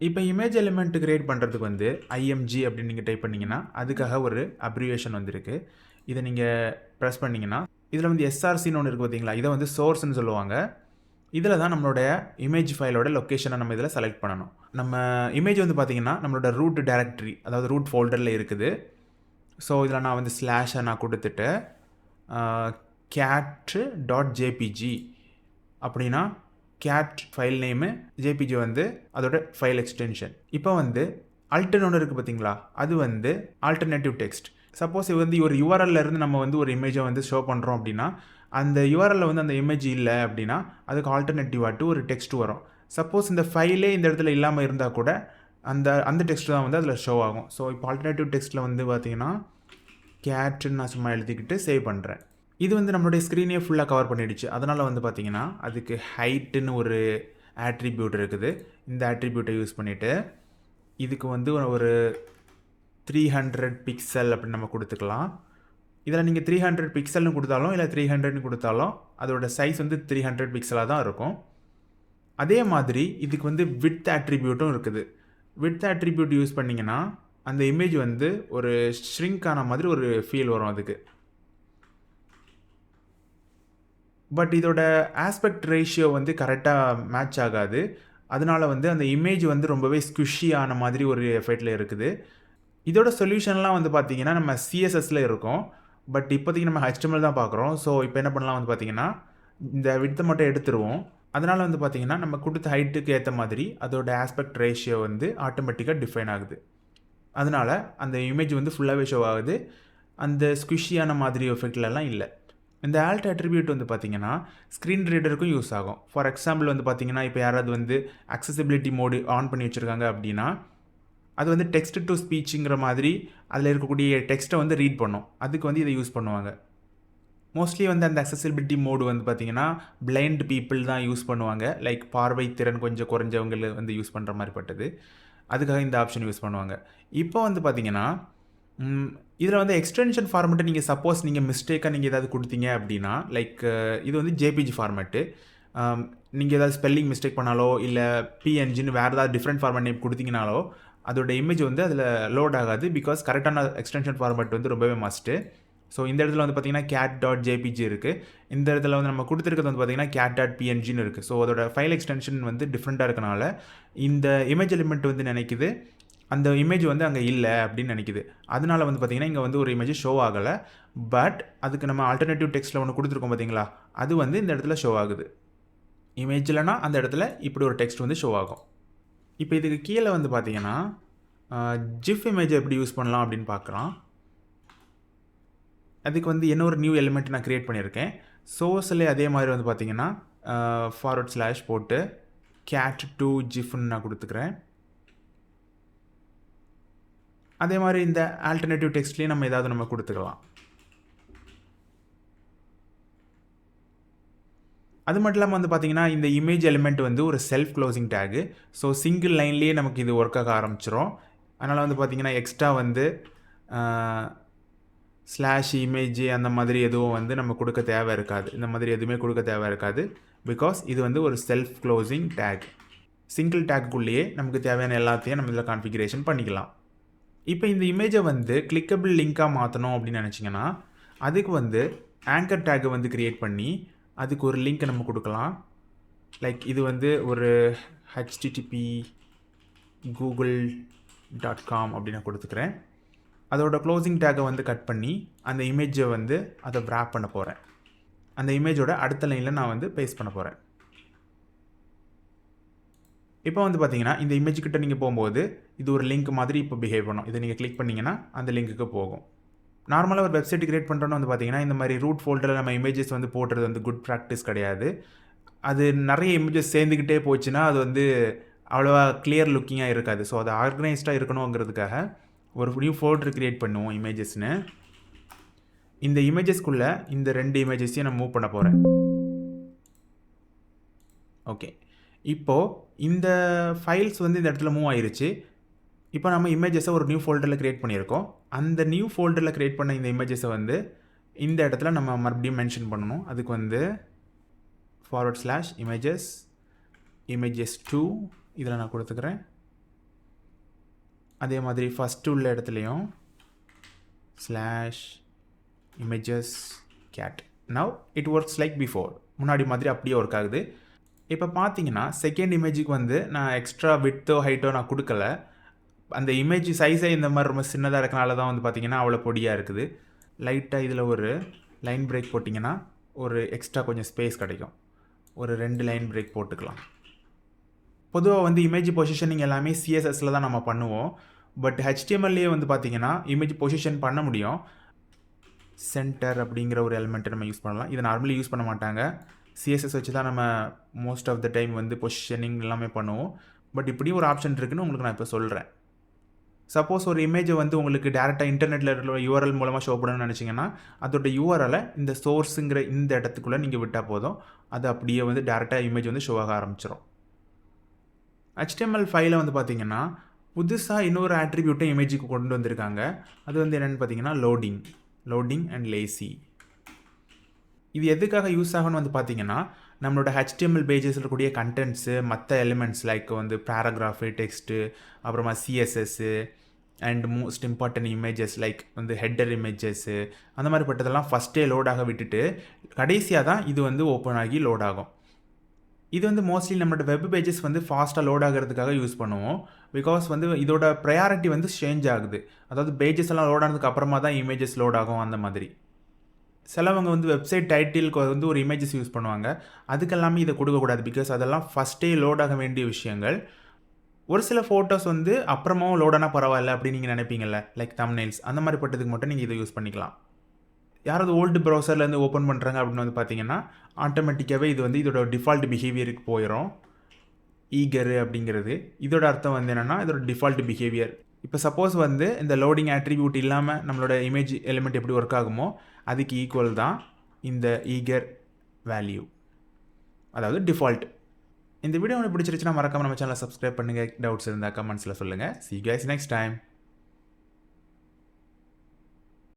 இப்போ image element create பண்ணுறதுக்கு வந்து ஐஎம்ஜி அப்படின்னு நீங்கள் டைப் பண்ணிங்கன்னா அதுக்காக ஒரு அப்ரிவேஷன் வந்திருக்கு. இதை நீங்கள் ப்ரெஸ் பண்ணிங்கன்னா இதில் வந்து எஸ்ஆர்சின்னு ஒன்று இருக்குது பார்த்தீங்களா, இதை வந்து சோர்ஸ்ன்னு சொல்லுவாங்க. இதில் தான் நம்மளுடைய இமேஜ் ஃபைலோட லொக்கேஷனை நம்ம இதில் செலக்ட் பண்ணணும். நம்ம இமேஜ் வந்து பார்த்தீங்கன்னா நம்மளோட ரூட் டைரக்டரி, அதாவது ரூட் ஃபோல்டரில் இருக்குது. ஸோ இதில் நான் வந்து ஸ்லாஷை நான் கொடுத்துட்டு cat.jpg அப்படின்னா கேட் ஃபைல் நேமு, ஜேபிஜி வந்து அதோட ஃபைல் எக்ஸ்டென்ஷன். இப்போ வந்து அல்டர்னு ஒன்று இருக்குது பார்த்தீங்களா, அது வந்து ஆல்டர்னேட்டிவ் டெக்ஸ்ட். சப்போஸ் இது வந்து ஒரு யூஆர்எல்ல இருந்து நம்ம வந்து ஒரு இமேஜை வந்து ஷோ பண்ணுறோம் அப்படின்னா அந்த யூஆர்எல்ல வந்து அந்த இமேஜ் இல்லை அப்படின்னா அதுக்கு ஆல்டர்னேட்டிவாட்டு ஒரு டெக்ஸ்ட் வரும். சப்போஸ் இந்த ஃபைலே இந்த இடத்துல இல்லாமல் இருந்தால் கூட அந்த அந்த டெக்ஸ்ட் தான் வந்து அதில் ஷோ ஆகும். ஸோ இப்போ ஆல்டர்னேட்டிவ் டெக்ஸ்ட்டில் வந்து பார்த்தீங்கன்னா கேட்டுன்னு நான் சும்மா எழுதிக்கிட்டு சேவ் பண்ணுறேன். இது வந்து நம்மளுடைய ஸ்க்ரீனே ஃபுல்லாக கவர் பண்ணிடுச்சு. அதனால் வந்து பார்த்தீங்கன்னா அதுக்கு ஹைட்டுன்னு ஒரு ஆட்ரிபியூட் இருக்குது. இந்த ஆட்ரிபியூட்டை யூஸ் பண்ணிவிட்டு இதுக்கு வந்து ஒரு 300 பிக்சல் அப்படின்னு நம்ம கொடுத்துக்கலாம். இதில் நீங்கள் 300 பிக்சல்னு கொடுத்தாலும் இல்லை 300ன்னு கொடுத்தாலும் அதோட சைஸ் வந்து 300 பிக்சலாக தான் இருக்கும். அதே மாதிரி இதுக்கு வந்து விட்த் ஆட்ரிபியூட்டும் இருக்குது. விட்த் ஆட்ரிபியூட் யூஸ் பண்ணிங்கன்னா அந்த இமேஜ் வந்து ஒரு ஷ்ரிங்க் ஆன மாதிரி ஒரு ஃபீல் வரும் அதுக்கு. பட் இதோட ஆஸ்பெக்ட் ரேஷியோ வந்து கரெக்டாக மேட்ச் ஆகாது. அதனால வந்து அந்த இமேஜ் வந்து ரொம்பவே ஸ்குஷி ஆன மாதிரி ஒரு எஃபெக்டில் இருக்குது. இதோட சொல்யூஷன்லாம் வந்து பார்த்தீங்கன்னா நம்ம சிஎஸ்எஸ்ல இருக்கும். பட் இப்போதைக்கு நம்ம HTML தான் பார்க்குறோம். ஸோ இப்போ என்ன பண்ணலாம் வந்து பார்த்தீங்கன்னா இந்த விட்த்தை மட்டும் எடுத்துருவோம். அதனால் வந்து பார்த்தீங்கன்னா நம்ம கொடுத்த ஹைட்டுக்கு ஏற்ற மாதிரி அதோட ஆஸ்பெக்ட் ரேஷியோ வந்து ஆட்டோமேட்டிக்காக டிஃபைன் ஆகுது. அதனால் அந்த இமேஜ் வந்து ஃபுல்லாகவே ஷோ ஆகுது. அந்த ஸ்குஷியான மாதிரி எஃபெக்ட்லலாம் இல்லை. இந்த ஆல்ட் அட்ரிபியூட் வந்து பார்த்தீங்கன்னா ஸ்க்ரீன் ரீடருக்கும் யூஸ் ஆகும். ஃபார் எக்ஸாம்பிள் வந்து பார்த்தீங்கன்னா இப்போ யாராவது வந்து அக்சசிபிலிட்டி மோடு ஆன் பண்ணி வச்சுருக்காங்க அப்படின்னா அது வந்து டெக்ஸ்ட் டு ஸ்பீச்சுங்கிற மாதிரி அதில் இருக்கக்கூடிய டெக்ஸ்ட்டை வந்து ரீட் பண்ணும். அதுக்கு வந்து இதை யூஸ் பண்ணுவாங்க. மோஸ்ட்லி வந்து அந்த அக்சசிபிலிட்டி மோடு வந்து பார்த்தீங்கன்னா பிளைண்ட் பீப்புள் தான் யூஸ் பண்ணுவாங்க. லைக் பார்வை திறன் கொஞ்சம் குறைஞ்சவங்களை வந்து யூஸ் பண்ணுற மாதிரி பட்டது. அதுக்காக இந்த ஆப்ஷன் யூஸ் பண்ணுவாங்க. இப்போ வந்து பார்த்தீங்கன்னா இதில் வந்து எக்ஸ்டென்ஷன் ஃபார்மெட்டை நீங்கள் சப்போஸ் நீங்கள் மிஸ்டேக்காக நீங்கள் ஏதாவது கொடுத்தீங்க அப்படின்னா லைக் இது வந்து ஜேபிஜி ஃபார்மெட்டு. நீங்கள் ஏதாவது ஸ்பெல்லிங் மிஸ்டேக் பண்ணாலோ இல்லை பிஎன்ஜின்னு வேறு ஏதாவது டிஃப்ரெண்ட் ஃபார்மெட் நேம் கொடுத்தீங்கனாலோ அதோட இமேஜ் வந்து அதில் லோட் ஆகாது. பிகாஸ் கரெக்டான எக்ஸ்டென்ஷன் ஃபார்மெட் வந்து ரொம்பவே மஸ்ட்டு. ஸோ இந்த இடத்துல வந்து பார்த்தீங்கன்னா cat.jpg இருக்குது. இந்த இடத்துல வந்து நம்ம கொடுத்துருக்கிறது வந்து பார்த்தீங்கன்னா cat.pngன்னு இருக்குது. ஸோ அதோட ஃபைல் எக்ஸ்டென்ஷன் வந்து டிஃப்ரெண்ட்டாக இருக்கனால இந்த இமேஜ் எலிமெண்ட் வந்து நினைக்குது அந்த இமேஜ் வந்து அங்கே இல்லை அப்படின்னு நினைக்குது. அதனால வந்து பார்த்தீங்கன்னா இங்கே வந்து ஒரு இமேஜ் ஷோ ஆகலை. பட் அதுக்கு நம்ம ஆல்டர்னேட்டிவ் டெக்ஸ்ட்டில் ஒன்று கொடுத்துருக்கோம் பார்த்தீங்களா, அது வந்து இந்த இடத்துல ஷோ ஆகுது. இமேஜ் இல்லைனா அந்த இடத்துல இப்படி ஒரு டெக்ஸ்ட் வந்து ஷோ ஆகும். இப்போ இதுக்கு கீழே வந்து பார்த்தீங்கன்னா ஜிஃப் இமேஜை எப்படி யூஸ் பண்ணலாம் அப்படின்னு பார்க்குறோம். அதுக்கு வந்து என்ன ஒரு நியூ எலிமெண்ட் நான் க்ரியேட் பண்ணியிருக்கேன். சோர்ஸில் அதே மாதிரி வந்து பார்த்தீங்கன்னா // போட்டு cat2gifன்னு நான் கொடுத்துக்கிறேன். அதே மாதிரி இந்த ஆல்டர்னேட்டிவ் டெக்ஸ்ட்லேயும் நம்ம ஏதாவது நம்ம கொடுத்துக்கலாம். அது மட்டும் இல்லாமல் வந்து பார்த்தீங்கன்னா இந்த இமேஜ் எலிமெண்ட் வந்து ஒரு self closing tag. So single லைன்லேயே நமக்கு இது ஒர்க் ஆக ஆரம்பிச்சிடும். அதனால் வந்து பார்த்தீங்கன்னா எக்ஸ்ட்ரா வந்து /image அந்த மாதிரி எதுவும் வந்து நம்ம கொடுக்க தேவை இருக்காது. இந்த மாதிரி எதுவுமே கொடுக்க தேவை இருக்காது. பிகாஸ் இது வந்து ஒரு செல்ஃப் க்ளோசிங் டேக். சிங்கிள் டேக்குள்ளேயே நமக்கு தேவையான எல்லாத்தையும் நம்ம இதில் கான்ஃபிகரேஷன் பண்ணிக்கலாம். இப்போ இந்த இமேஜை வந்து கிளிக்கபிள் லிங்காக மாற்றணும் அப்படின்னு நினச்சிங்கன்னா அதுக்கு வந்து ஆங்கர் டேக்கை வந்து க்ரியேட் பண்ணி அதுக்கு ஒரு லிங்க்கை நம்ம கொடுக்கலாம். லைக் இது வந்து ஒரு http google.com அப்படின்னு நான் கொடுத்துக்கிறேன். அதோட க்ளோசிங் டேக்கை வந்து கட் பண்ணி அந்த இமேஜை வந்து அதை wrap பண்ண போகிறேன். அந்த இமேஜோட அடுத்த லைனில் நான் வந்து பேஸ்ட் பண்ண போகிறேன். இப்போ வந்து பார்த்தீங்கன்னா இந்த இமேஜ் கிட்ட நீங்கள் போகும்போது இது ஒரு லிங்க் மாதிரி இப்போ பிஹேவ் பண்ணும். இதை நீங்கள் கிளிக் பண்ணிங்கன்னா அந்த லிங்க்குக்கு போகும். நார்மலாக ஒரு வெப்சைட் கிரியேட் பண்ணுறோன்னு வந்து பார்த்தீங்கன்னா இந்த மாதிரி ரூட் ஃபோல்டரில் நம்ம இமேஜஸ் வந்து போடுறது வந்து குட் ப்ராக்டிஸ் கிடையாது. அது நிறைய இமேஜஸ் சேர்ந்துக்கிட்டே போச்சுன்னா அது வந்து அவ்வளோவா கிளியர் லுக்கிங்காக இருக்காது. ஸோ அது ஆர்கனைஸ்டாக இருக்கணுங்கிறதுக்காக ஒரு நியூ ஃபோல்டர் க்ரியேட் பண்ணுவோம் இமேஜஸ்னு. இந்த இமேஜஸ்க்குள்ளே இந்த 2 இமேஜஸையும் நான் மூவ் பண்ண போகிறேன். ஓகே, இப்போது இந்த ஃபைல்ஸ் வந்து இந்த இடத்துல மூவ் ஆயிருச்சு. இப்போ நம்ம இமேஜஸை ஒரு நியூ ஃபோல்டரில் க்ரியேட் பண்ணியிருக்கோம். அந்த நியூ ஃபோல்டரில் க்ரியேட் பண்ண இந்த இமேஜஸை வந்து இந்த இடத்துல நம்ம மறுபடியும் மென்ஷன் பண்ணணும். அதுக்கு வந்து /images images2 இதில் நான் கொடுத்துக்கிறேன். அதே மாதிரி ஃபஸ்ட்டு உள்ள இடத்துலையும் /images cat. Now it works like before. முன்னாடி மாதிரி அப்படியே ஒர்க் ஆகுது. இப்போ பார்த்தீங்கன்னா செகண்ட் இமேஜுக்கு வந்து நான் எக்ஸ்ட்ரா விட்டோ ஹைட்டோ நான் கொடுக்கல. அந்த இமேஜ் சைஸே இந்த மாதிரி ரொம்ப சின்னதாக இருக்கனால தான் வந்து பார்த்தீங்கன்னா அவ்வளோ பொடியாக இருக்குது. லைட்டாக இதில் ஒரு லைன் பிரேக் போட்டிங்கன்னா ஒரு எக்ஸ்ட்ரா கொஞ்சம் ஸ்பேஸ் கிடைக்கும். ஒரு 2 லைன் பிரேக் போட்டுக்கலாம். பொதுவாக வந்து இமேஜ் பொசிஷனிங் எல்லாமே சிஎஸ்எஸில் தான் நம்ம பண்ணுவோம். பட் ஹெச்டிஎம்எல்லே வந்து பார்த்தீங்கன்னா இமேஜ் பொசிஷன் பண்ண முடியும். சென்டர் அப்படிங்கிற ஒரு எலிமெண்ட்டை நம்ம யூஸ் பண்ணலாம். இதை நார்மலி யூஸ் பண்ண மாட்டாங்க. சிஎஸ்எஸ் வச்சு தான் நம்ம மோஸ்ட் ஆஃப் த டைம் வந்து பொசிஷனிங் எல்லாமே பண்ணுவோம். பட் இப்படியும் ஒரு ஆப்ஷன் இருக்குன்னு உங்களுக்கு நான் இப்போ சொல்கிறேன். சப்போஸ் ஒரு இமேஜை வந்து உங்களுக்கு டேரெக்டாக இன்டர்நெட்டில் இருக்கிற யூஆர்எல் மூலமாக ஷோ பண்ணணும்னு நினச்சிங்கன்னா அதோட யூஆர்எலை இந்த சோர்ஸுங்கிற இந்த இடத்துக்குள்ளே நீங்கள் விட்டால் போதும். அது அப்படியே வந்து டேரெக்டாக இமேஜ் வந்து ஷோ ஆக ஆரம்பிச்சிடும். HTML ஃபைலை வந்து பார்த்தீங்கன்னா புதுசாக இன்னொரு ஆட்ரிபியூட்டை இமேஜுக்கு கொண்டு வந்திருக்காங்க. அது வந்து என்னென்னு பார்த்தீங்கன்னா லோடிங் அண்ட் லேசி. இது எதுக்காக யூஸ் ஆகும்னு வந்து பார்த்தீங்கன்னா நம்மளோட HTML பேஜஸில் இருக்கக்கூடிய கண்டென்ட்ஸு மற்ற எலிமெண்ட்ஸ் லைக் வந்து பேராகிராஃபு டெக்ஸ்ட்டு அப்புறமா CSS and most important images like வந்து ஹெட்டர் இமேஜஸ்ஸு அந்த மாதிரி பட்டதெல்லாம் ஃபஸ்ட்டே லோடாக விட்டுட்டு கடைசியாக தான் இது வந்து ஓப்பன் ஆகி லோட் ஆகும். இது வந்து மோஸ்ட்லி நம்மளோட வெப் பேஜஸ் வந்து ஃபாஸ்ட்டாக லோட் ஆகிறதுக்காக யூஸ் பண்ணுவோம். பிகாஸ் வந்து இதோட ப்ரையாரிட்டி வந்து சேஞ்ச் ஆகுது. அதாவது பேஜஸ் எல்லாம் லோட் ஆனதுக்கு அப்புறமா தான் இமேஜஸ் லோட் ஆகும். அந்த மாதிரி சிலவங்க வந்து வெப்சைட் டைட்டிலுக்கு வந்து ஒரு இமேஜஸ் யூஸ் பண்ணுவாங்க. அதுக்கெல்லாமே இதை கொடுக்கக்கூடாது. பிகாஸ் அதெல்லாம் ஃபஸ்ட்டே லோட் ஆக வேண்டிய விஷயங்கள். ஒரு சில ஃபோட்டோஸ் வந்து அப்புறமாவும் லோட் ஆனால் பரவாயில்ல அப்படின்னு நீங்கள் நினைப்பீங்கள்ல, லைக் தம்ப்நெயில்ஸ் அந்த மாதிரி பட்டதுக்கு மட்டும் நீங்கள் இதை யூஸ் பண்ணிக்கலாம். யாராவது ஓல்டு ப்ரௌசர்லேருந்து ஓப்பன் பண்ணுறாங்க அப்படின்னு வந்து பார்த்தீங்கன்னா ஆட்டோமேட்டிக்காகவே இது வந்து இதோட டிஃபால்ட் பிஹேவியருக்கு போயிடும். ஈகரு அப்படிங்கிறது இதோட அர்த்தம் வந்து என்னென்னா இதோட டிஃபால்ட் பிஹேவியர். இப்போ சப்போஸ் வந்து இந்த லோடிங் ஆட்ரிபியூட் இல்லாமல் நம்மளோட இமேஜ் எலிமெண்ட் எப்படி ஒர்க் ஆகுமோ அதுக்கு ஈக்குவல் தான் இந்த ஈகர் வேல்யூ, அதாவது டிஃபால்ட். இந்த வீடியோ உங்களுக்கு பிடிச்சிருச்சுன்னா மறக்காம நம்ம சேனலை சப்ஸ்கிரைப் பண்ணுங்கள். டவுட்ஸ் இருந்தால் கமெண்ட்ஸில் சொல்லுங்கள். See you guys next time.